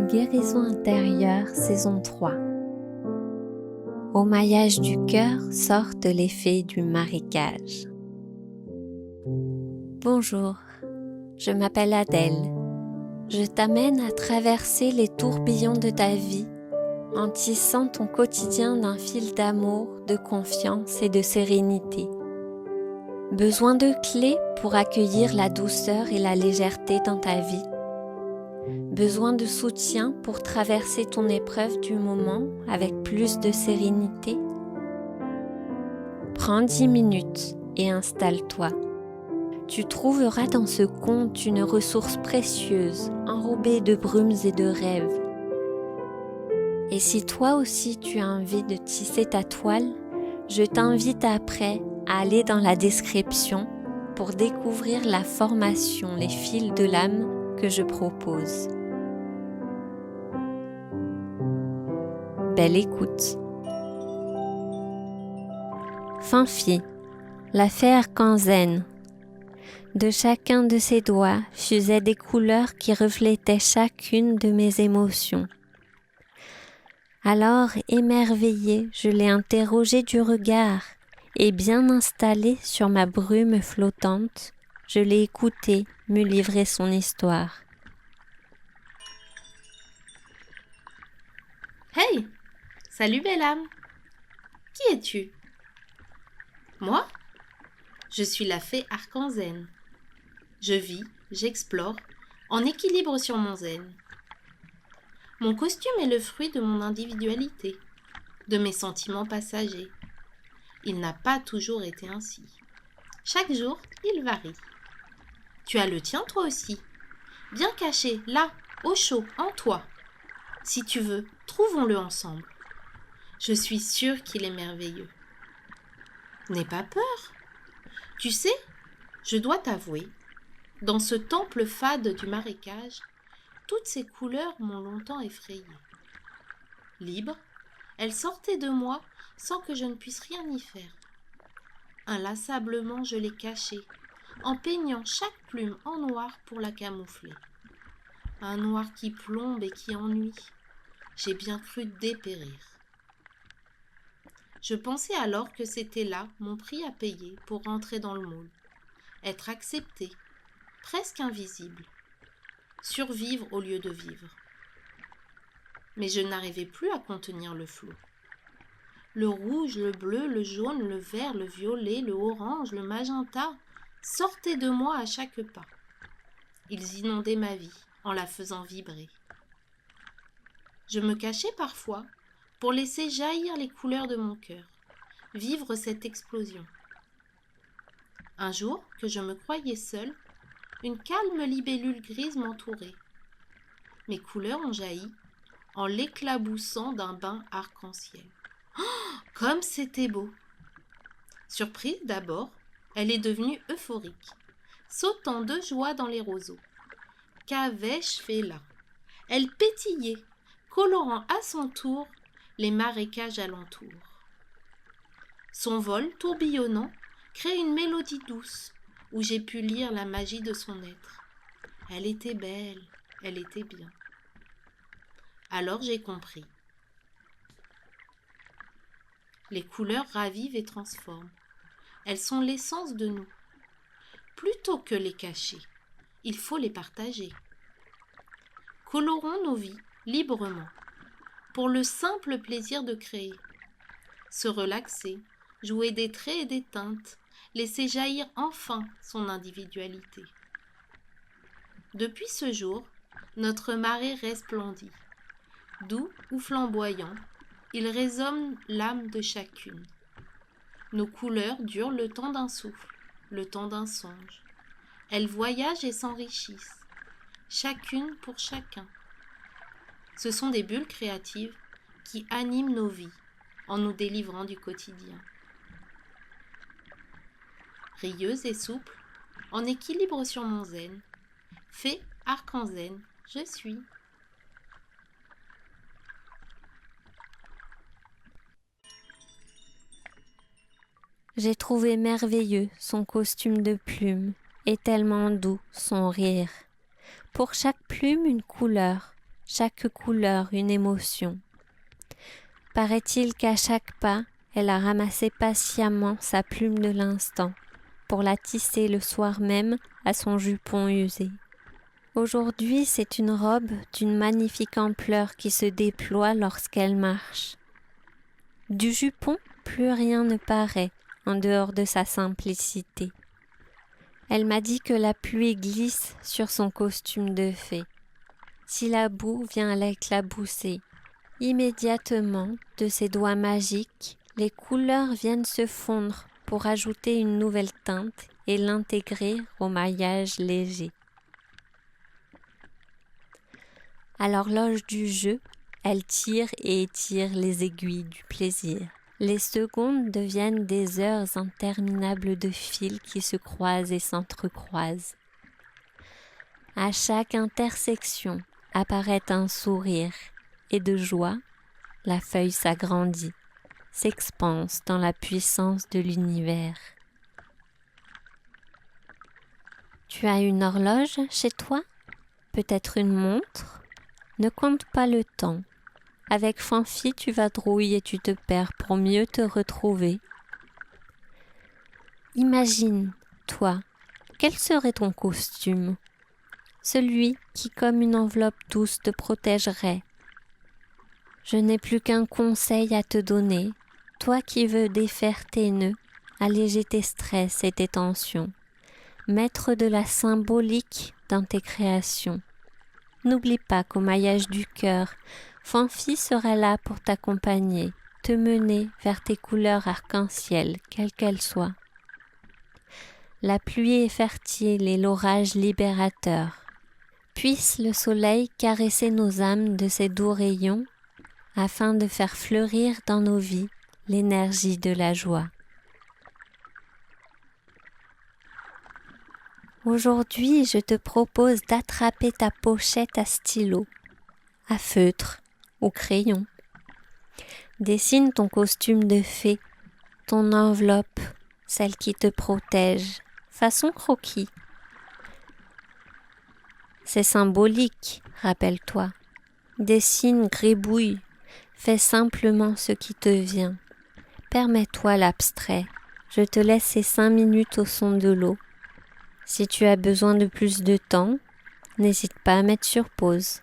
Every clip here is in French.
Guérison intérieure, saison 3. Au maillage du cœur sortent les fées du marécage. Bonjour, je m'appelle Adèle. Je t'amène à traverser les tourbillons de ta vie en tissant ton quotidien d'un fil d'amour, de confiance et de sérénité. Besoin de clés pour accueillir la douceur et la légèreté dans ta vie. Besoin de soutien pour traverser ton épreuve du moment avec plus de sérénité. Prends 10 minutes et installe-toi. Tu trouveras dans ce conte une ressource précieuse, enrobée de brumes et de rêves. Et si toi aussi tu as envie de tisser ta toile, je t'invite après à aller dans la description pour découvrir la formation Les fils de l'âme que je propose. Belle écoute. Fanfi, la fée arc-en-zen. De chacun de ses doigts fusaient des couleurs qui reflétaient chacune de mes émotions. Alors, émerveillée, je l'ai interrogé du regard et bien installée sur ma brume flottante, je l'ai écouté me livrer son histoire. Hey! Salut belle âme! Qui es-tu? Moi? Je suis la fée arc-en-zen. Je vis, j'explore, en équilibre sur mon zen. Mon costume est le fruit de mon individualité, de mes sentiments passagers. Il n'a pas toujours été ainsi. Chaque jour, il varie. Tu as le tien toi aussi, bien caché, là, au chaud, en toi. Si tu veux, trouvons-le ensemble. Je suis sûre qu'il est merveilleux. N'aie pas peur. Tu sais, je dois t'avouer, dans ce temple fade du marécage, toutes ces couleurs m'ont longtemps effrayée. Libre, elles sortaient de moi sans que je ne puisse rien y faire. Inlassablement, je les cachais, en peignant chaque plume en noir pour la camoufler. Un noir qui plombe et qui ennuie. J'ai bien cru dépérir. Je pensais alors que c'était là mon prix à payer pour rentrer dans le moule, être accepté, presque invisible, survivre au lieu de vivre. Mais je n'arrivais plus à contenir le flot. Le rouge, le bleu, le jaune, le vert, le violet, le orange, le magenta sortaient de moi à chaque pas. Ils inondaient ma vie en la faisant vibrer. Je me cachais parfois pour laisser jaillir les couleurs de mon cœur, vivre cette explosion. Un jour, que je me croyais seule, une calme libellule grise m'entourait. Mes couleurs ont jailli en l'éclaboussant d'un bain arc-en-ciel. Oh, comme c'était beau! Surprise d'abord, elle est devenue euphorique, sautant de joie dans les roseaux. Qu'avais-je fait là? Elle pétillait, colorant à son tour les marécages alentours. Son vol tourbillonnant crée une mélodie douce où j'ai pu lire la magie de son être. Elle était belle, elle était bien. Alors j'ai compris. Les couleurs ravivent et transforment. Elles sont l'essence de nous. Plutôt que les cacher, il faut les partager. Colorons nos vies librement, pour le simple plaisir de créer. Se relaxer, jouer des traits et des teintes, laisser jaillir enfin son individualité. Depuis ce jour, notre marée resplendit. Doux ou flamboyant, il résonne l'âme de chacune. Nos couleurs durent le temps d'un souffle, le temps d'un songe. Elles voyagent et s'enrichissent, chacune pour chacun. Ce sont des bulles créatives qui animent nos vies en nous délivrant du quotidien. Rieuse et souple, en équilibre sur mon zen, fée arc-en-zen, je suis. J'ai trouvé merveilleux son costume de plumes et tellement doux son rire. Pour chaque plume, une couleur, chaque couleur, une émotion. Paraît-il qu'à chaque pas, elle a ramassé patiemment sa plume de l'instant pour la tisser le soir même à son jupon usé. Aujourd'hui, c'est une robe d'une magnifique ampleur qui se déploie lorsqu'elle marche. Du jupon, plus rien ne paraît en dehors de sa simplicité. Elle m'a dit que la pluie glisse sur son costume de fée. Si la boue vient l'éclabousser, immédiatement, de ses doigts magiques, les couleurs viennent se fondre pour ajouter une nouvelle teinte et l'intégrer au maillage léger. À l'horloge du jeu, elle tire et étire les aiguilles du plaisir. Les secondes deviennent des heures interminables de fils qui se croisent et s'entrecroisent. À chaque intersection apparaît un sourire, et de joie, la feuille s'agrandit, s'expanse dans la puissance de l'univers. Tu as une horloge chez toi? Peut-être une montre? Ne compte pas le temps. Avec Fanfi, tu vadrouilles et tu te perds pour mieux te retrouver. Imagine, toi, quel serait ton costume? Celui qui, comme une enveloppe douce, te protégerait. Je n'ai plus qu'un conseil à te donner, toi qui veux défaire tes nœuds, alléger tes stress et tes tensions, mettre de la symbolique dans tes créations. N'oublie pas qu'au maillage du cœur, Fanfi sera là pour t'accompagner, te mener vers tes couleurs arc-en-ciel, quelles qu'elles soient. La pluie est fertile et l'orage libérateur. Puisse le soleil caresser nos âmes de ses doux rayons afin de faire fleurir dans nos vies l'énergie de la joie. Aujourd'hui, je te propose d'attraper ta pochette à stylo, à feutre ou crayon. Dessine ton costume de fée, ton enveloppe, celle qui te protège, façon croquis. C'est symbolique, rappelle-toi. Dessine, gribouille, fais simplement ce qui te vient. Permets-toi l'abstrait. Je te laisse ces 5 minutes au son de l'eau. Si tu as besoin de plus de temps, n'hésite pas à mettre sur pause.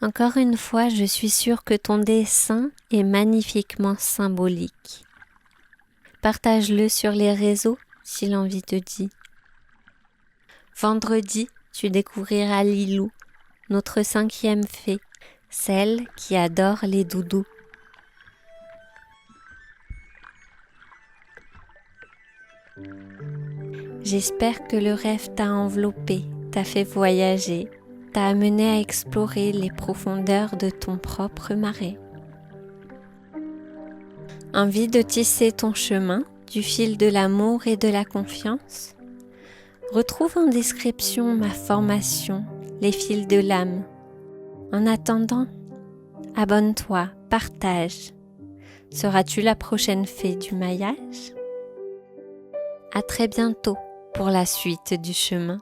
Encore une fois, je suis sûre que ton dessin est magnifiquement symbolique. Partage-le sur les réseaux si l'envie te dit. Vendredi, tu découvriras Lilou, notre 5e fée, celle qui adore les doudous. J'espère que le rêve t'a enveloppé, t'a fait voyager, t'a amené à explorer les profondeurs de ton propre marais. Envie de tisser ton chemin du fil de l'amour et de la confiance? Retrouve en description ma formation, les fils de l'âme. En attendant, abonne-toi, partage. Seras-tu la prochaine fée du maillage? À très bientôt pour la suite du chemin.